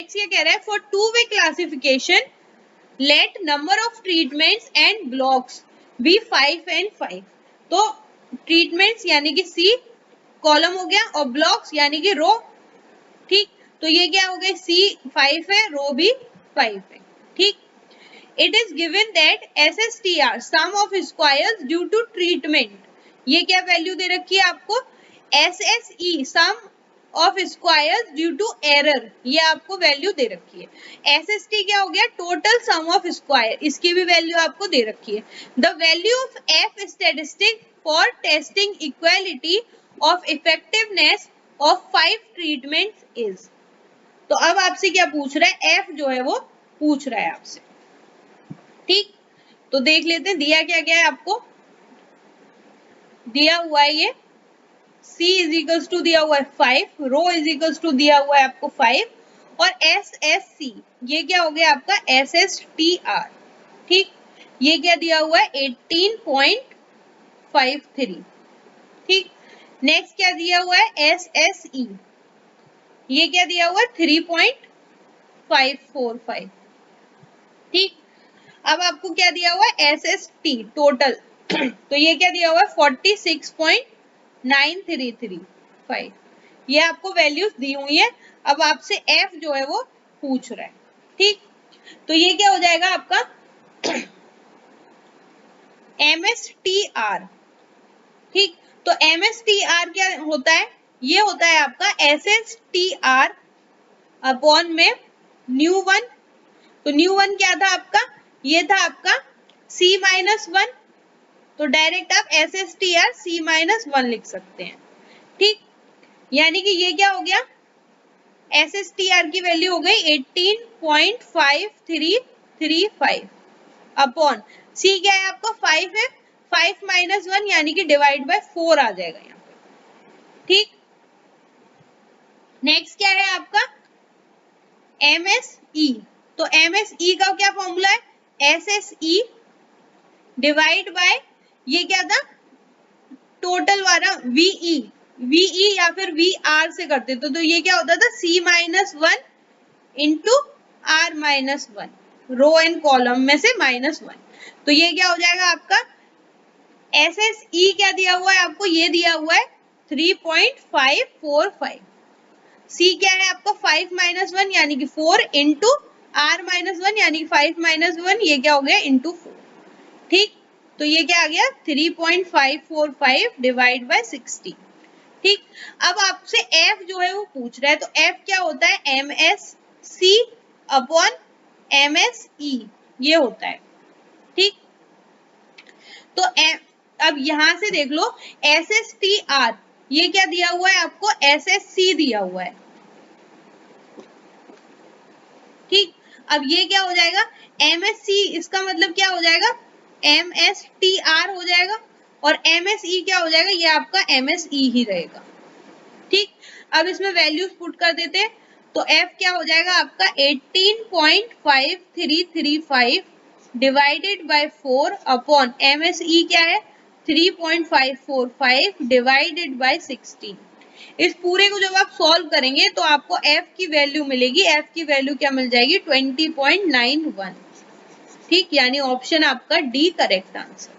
Next ये कह रहा है for two way classification let number of treatments and blocks be 5 and 5। तो ट्रीटमेंट्स यानी कि सी कॉलम हो गया और ब्लॉक्स यानी कि रो। ठीक, तो ये क्या हो गया, सी 5 है, रो भी 5 है। ठीक, it is given that SSTR sum of squares due to treatment, ये क्या वैल्यू दे रखी है आपको, SSE sum of squares due to error, ये आपको वैल्यू दे रखी है। SST क्या हो गया, टोटल सम ऑफ स्क्वायर, इसकी भी वैल्यू आपको दे रखी है। The value of F statistic for testing equality of effectiveness of 5 treatments is. तो अब आपसे क्या पूछ रहा है, F जो है वो पूछ रहा है आपसे। ठीक, तो देख लेते हैं दिया क्या क्या है आपको। दिया हुआ है ये C इज इक्वल्स टू दिया हुआ है 5, रो इज इक्वल्स टू दिया हुआ है आपको 5 और SSC ये क्या हो गया आपका SSTR। ठीक, ये क्या दिया हुआ है 18.53। ठीक, नेक्स्ट क्या दिया हुआ है SSE, ये क्या दिया हुआ है 3.545। ठीक, अब आपको क्या दिया हुआ है SST टोटल, तो ये क्या दिया हुआ है 46.9335। ये आपको वैल्यूज दी हुई है। अब आपसे F जो है वो पूछ रहा है। ठीक, तो ये क्या हो जाएगा आपका MSTR। ठीक, तो MSTR क्या होता है, ये होता है आपका SSTR अपॉन में न्यू वन। तो न्यू वन क्या था आपका, ये था आपका C-1, तो डायरेक्ट आप SSTR C-1 लिख सकते हैं। ठीक, यानी कि ये क्या हो गया, SSTR की वैल्यू हो गई 18.5335 अपॉन C क्या है आपका 5 है, 5 - 1 यानी कि डिवाइड बाय 4 आ जाएगा यहाँ पे। ठीक, नेक्स्ट क्या है आपका MSE। तो MSE का क्या फॉर्मूला है, SSE डिवाइड बाय ये क्या था टोटल वाला VE या फिर VR से करते तो ये क्या होता था C-1 into R-1, row and column में से -1। तो ये क्या हो जाएगा आपका SSE क्या दिया हुआ है आपको, ये दिया हुआ है 3.545। C क्या है आपका 5 - 1 यानी कि 4 इंटू R-1 यानी कि 5 - 1, ये क्या हो गया इंटू 4। ठीक, तो ये क्या आ गया 3.545 डिवाइड बाय 60। ठीक, अब आपसे F जो है वो पूछ रहा है, तो F क्या होता है MSC अपॉन MSE ये होता है। ठीक, तो अब यहां से देख लो SSTR ये क्या दिया हुआ है आपको SSC दिया हुआ है। ठीक, अब ये क्या हो जाएगा MSC, इसका मतलब क्या हो जाएगा MSTR हो जाएगा और MSE क्या हो जाएगा, ये आपका MSE ही रहेगा। ठीक, अब इसमें वैल्यूज पुट कर देते हैं, तो F क्या हो जाएगा आपका 18.5335 डिवाइडेड बाय 4 अपॉन MSE क्या है 3.545 डिवाइडेड बाय 16। इस पूरे को जब आप सॉल्व करेंगे तो आपको F की वैल्यू मिलेगी, F की वैल्यू क्या मिल जाएगी 20.91। ठीक, यानी ऑप्शन आपका डी करेक्ट आंसर।